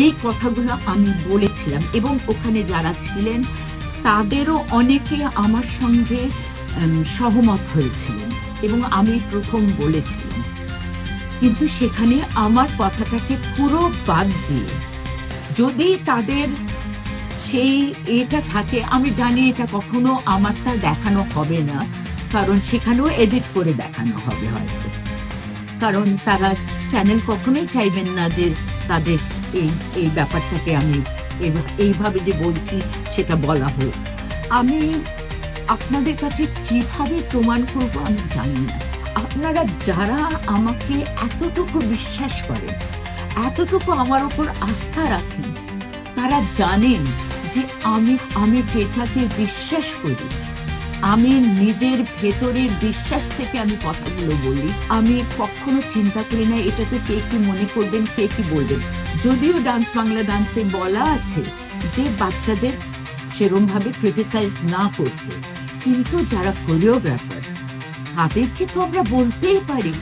এই কথাগুলো আমি বলেছিলাম এবং ওখানে যারা ছিলেন তাদেরও অনেকে আমার সঙ্গে সহমত হয়েছিলেন এবং আমি প্রথম বলেছিলাম। কিন্তু সেখানে আমার কথাটাকে পুরো বাদ দিয়ে যদি তাদের সেই এটা থাকে, আমি জানি এটা কখনো আমারটা দেখানো হবে না, কারণ সেখানেও এডিট করে দেখানো হবে হয়তো, কারণ তারা চ্যানেল কখনোই চাইবেন না যে তাদের এই এই ব্যাপারটাকে আমি এইভাবে যে বলছি সেটা বলা হোক। আমি আপনাদের কাছে কিভাবে প্রমাণ করব আমি জানি না। আপনারা যারা আমাকে এতটুকু বিশ্বাস করেন, এতটুকু আমার উপর আস্থা রাখেন, তারা জানেন যে আমি যেটাকে বিশ্বাস করি, আমি নিজের ভেতরের বিশ্বাস থেকে আমি কথাগুলো বলি। আমি কখনো চিন্তা করি না এটাতে কে কি মনে করবেন, কে কি বলবেন। যদিও ডান্স বাংলা ডান্সে বলা আছে যে বাচ্চাদের সেরম ভাবে ক্রিটিসাইজ না করতে, কিন্তু যারা কোরিওগ্রাফার তাদেরকে তো আমরা বলতেই পারি